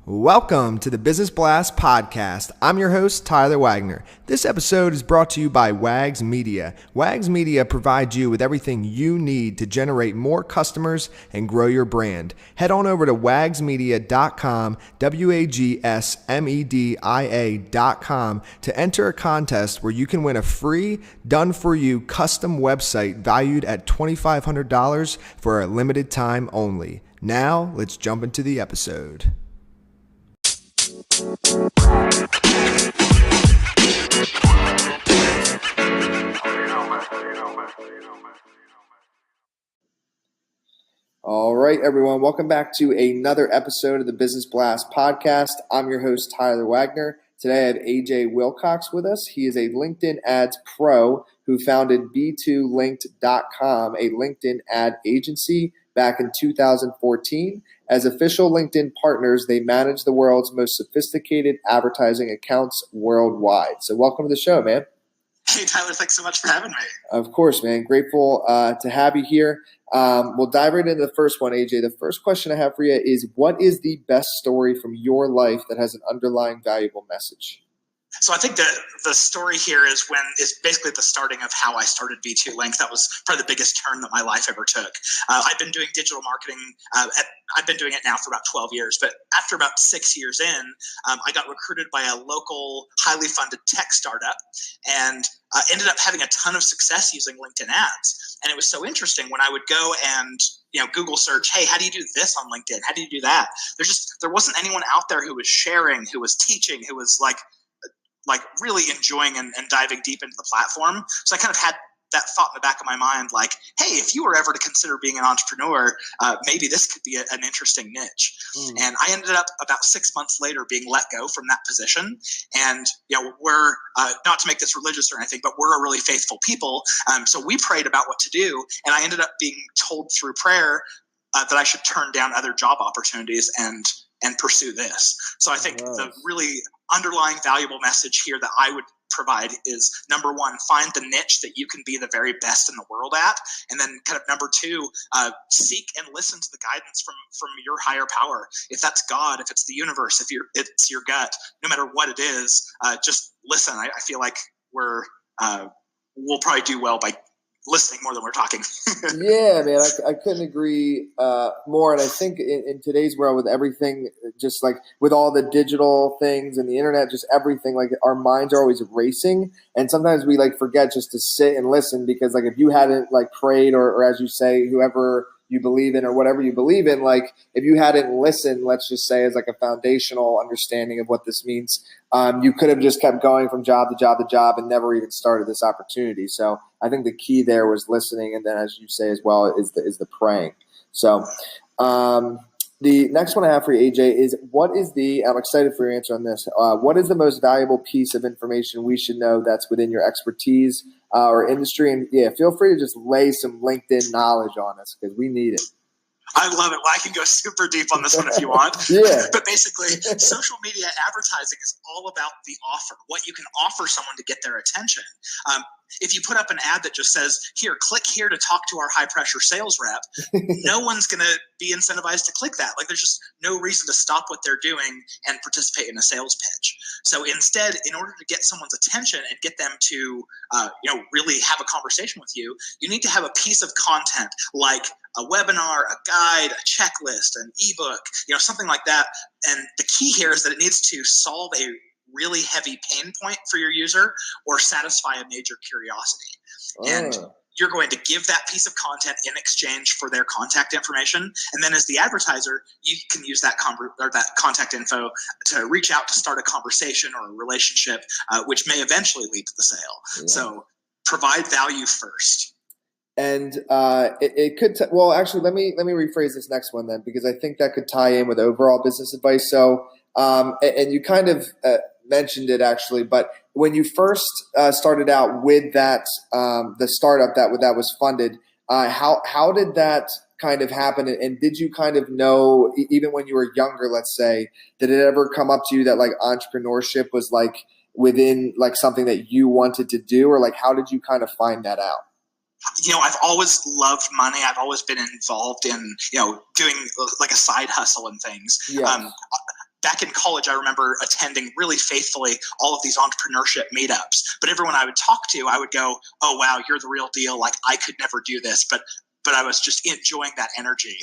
Welcome to the Business Blast Podcast. I'm your host, Tyler Wagner. This episode is brought to you by Wags Media. Wags Media provides you with everything you need to generate more customers and grow your brand. Head on over to wagsmedia.com, wagsmedia.com, to enter a contest where you can win a free, done-for-you custom website valued at $2,500 for a limited time only. Now, let's jump into the episode. All right, everyone. Welcome back to another episode of the Business Blast Podcast. I'm your host, Tyler Wagner. Today I have AJ Wilcox with us. He is a LinkedIn Ads Pro who founded B2Linked.com, a LinkedIn ad agency, back in 2014. As official LinkedIn partners, they manage the world's most sophisticated advertising accounts worldwide. So welcome to the show, man. Hey, Tyler, thanks so much for having me. Of course, man. Grateful to have you here. We'll dive right into the first one, AJ. The first question I have for you is, what is the best story from your life that has an underlying valuable message? So I think the story here is basically the starting of how I started B2Link. That was probably the biggest turn that my life ever took. I've been doing digital marketing. I've been doing it now for about 12 years. But after about 6 years in, I got recruited by a local, highly funded tech startup and ended up having a ton of success using LinkedIn ads. And it was so interesting when I would go and Google search, hey, how do you do this on LinkedIn? How do you do that? There wasn't anyone out there who was sharing, who was teaching, who was like really enjoying and diving deep into the platform. So I kind of had that thought in the back of my mind, like, hey, if you were ever to consider being an entrepreneur, maybe this could be an interesting niche. And I ended up about 6 months later being let go from that position. And, we're not to make this religious or anything, but we're a really faithful people. So we prayed about what to do. And I ended up being told through prayer that I should turn down other job opportunities and pursue this. So I think the really underlying valuable message here that I would provide is, number one, find the niche that you can be the very best in the world at. And then kind of number two, seek and listen to the guidance from your higher power. If that's God, if it's the universe, if it's your gut, no matter what it is, just listen. I feel like we'll probably do well by listening more than we're talking. Yeah, man, I couldn't agree more. And I think in today's world, with everything, just like with all the digital things and the internet, just everything, like our minds are always racing. And sometimes we forget just to sit and listen, because if you hadn't prayed or as you say, whoever you believe in or whatever you believe in, if you hadn't listened, let's just say, as a foundational understanding of what this means, you could have just kept going from job to job to job and never even started this opportunity. So I think the key there was listening, and then, as you say as well, is the praying. So the next one I have for you, AJ, is I'm excited for your answer on this. What is the most valuable piece of information we should know that's within your expertise or industry? And yeah, feel free to just lay some LinkedIn knowledge on us, because we need it. I love it. Well, I can go super deep on this one if you want. Yeah. But basically, social media advertising is all about the offer, what you can offer someone to get their attention. If you put up an ad that just says, here, click here to talk to our high-pressure sales rep, no one's going to be incentivized to click that. There's just no reason to stop what they're doing and participate in a sales pitch. So instead, in order to get someone's attention and get them to really have a conversation with you, you need to have a piece of content like a webinar, a guide, a checklist, an ebook, something like that. And the key here is that it needs to solve a really heavy pain point for your user or satisfy a major curiosity. And you're going to give that piece of content in exchange for their contact information. And then as the advertiser, you can use that contact info to reach out to start a conversation or a relationship, which may eventually lead to the sale. Yeah. So provide value first. And it could actually, let me rephrase this next one then, because I think that could tie in with overall business advice. So and you kind of mentioned it actually, but when you first started out with that the startup that was funded, how did that kind of happen? And did you kind of know, even when you were younger, let's say, did it ever come up to you that entrepreneurship was within something that you wanted to do, or how did you kind of find that out? I've always loved money. I've always been involved in, doing a side hustle and things. Yes. back in college, I remember attending really faithfully all of these entrepreneurship meetups. But everyone I would talk to, I would go, "Oh wow, you're the real deal. Like I could never do this," but I was just enjoying that energy.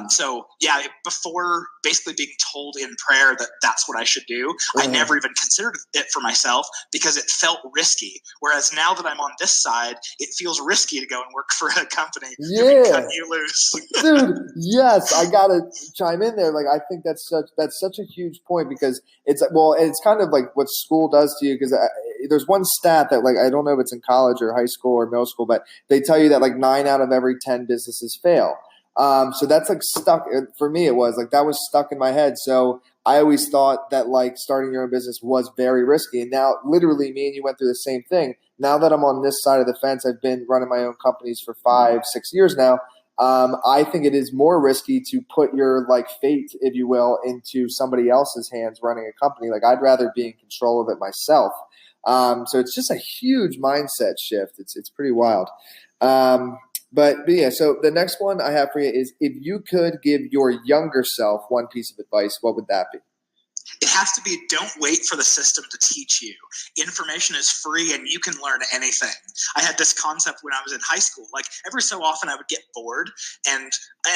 So yeah, before basically being told in prayer that that's what I should do, I never even considered it for myself because it felt risky. Whereas now that I'm on this side, it feels risky to go and work for a company who can cut you loose. Dude, yes, I gotta chime in there. Like, I think that's such a huge point because it's kind of like what school does to you. Because there's one stat that, like, I don't know if it's in college or high school or middle school, but they tell you that like 9 out of every 10 businesses fail. So that's like stuck for me. It was like that was stuck in my head. So I always thought that like starting your own business was very risky. And now, literally, me and you went through the same thing. Now that I'm on this side of the fence, I've been running my own companies for 5-6 years now. I think it is more risky to put your like fate, if you will, into somebody else's hands running a company. Like, I'd rather be in control of it myself. So it's just a huge mindset shift. It's pretty wild. But yeah, so the next one I have for you is, if you could give your younger self one piece of advice, what would that be? It has to be, don't wait for the system to teach you. Information is free and you can learn anything. I had this concept when I was in high school. Like, every so often I would get bored and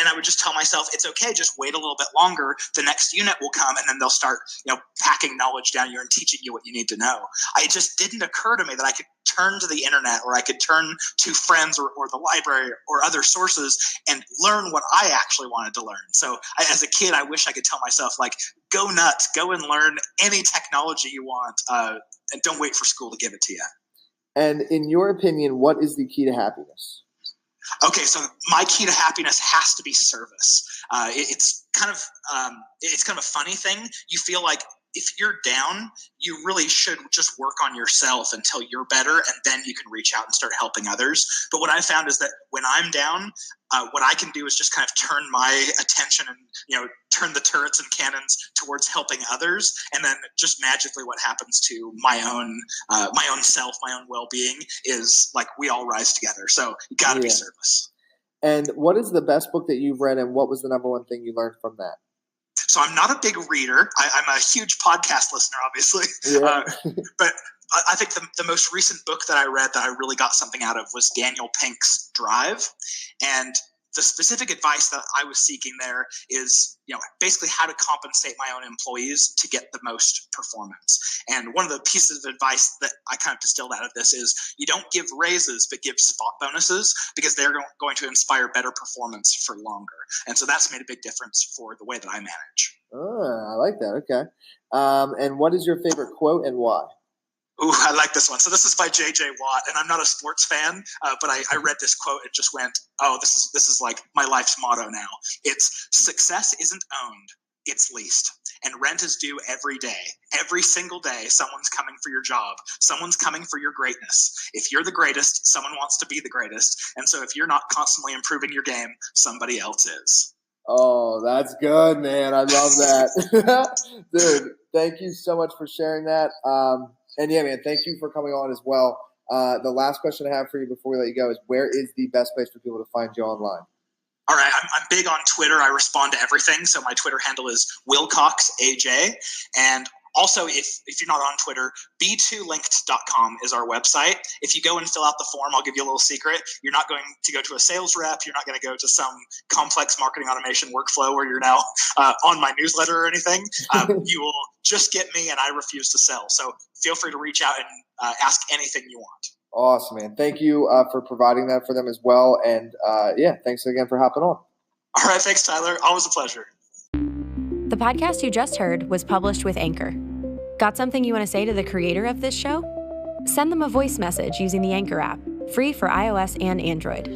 I would just tell myself, it's okay, just wait a little bit longer. The next unit will come and then they'll start, packing knowledge down you and teaching you what you need to know. It just didn't occur to me that I could turn to the internet, or I could turn to friends or the library or other sources and learn what I actually wanted to learn. So as a kid, I wish I could tell myself, like, go nuts, go and learn any technology you want, and don't wait for school to give it to you. And in your opinion, what is the key to happiness? Okay, so my key to happiness has to be service. It's kind of a funny thing. You feel like if you're down, you really should just work on yourself until you're better, and then you can reach out and start helping others. But what I found is that when I'm down, what I can do is just kind of turn my attention and turn the turrets and cannons towards helping others, and then just magically what happens to my own self, my own well-being is like we all rise together. So you got to be service. And what is the best book that you've read, and what was the number one thing you learned from that? So I'm not a big reader. I'm a huge podcast listener, obviously. Yeah. But I think the most recent book that I read that I really got something out of was Daniel Pink's Drive. And the specific advice that I was seeking there is, basically how to compensate my own employees to get the most performance. And one of the pieces of advice that I kind of distilled out of this is, you don't give raises, but give spot bonuses, because they're going to inspire better performance for longer. And so that's made a big difference for the way that I manage. Oh, I like that. Okay. And what is your favorite quote and why? Ooh, I like this one. So this is by J.J. Watt, and I'm not a sports fan, but I read this quote and just went, oh, this is like my life's motto now. It's, success isn't owned, it's leased. And rent is due every day. Every single day, someone's coming for your job. Someone's coming for your greatness. If you're the greatest, someone wants to be the greatest. And so if you're not constantly improving your game, somebody else is. Oh, that's good, man. I love that. Dude, thank you so much for sharing that. And yeah, man, thank you for coming on as well. The last question I have for you before we let you go is, where is the best place for people to find you online? All right, I'm big on Twitter. I respond to everything. So my Twitter handle is Wilcox AJ. And also, if you're not on Twitter, b2linked.com is our website. If you go and fill out the form, I'll give you a little secret. You're not going to go to a sales rep. You're not going to go to some complex marketing automation workflow where you're now on my newsletter or anything. You will just get me, and I refuse to sell. So feel free to reach out and ask anything you want. Awesome, man. Thank you for providing that for them as well. And thanks again for hopping on. All right, thanks, Tyler. Always a pleasure. The podcast you just heard was published with Anchor. Got something you want to say to the creator of this show? Send them a voice message using the Anchor app, free for iOS and Android.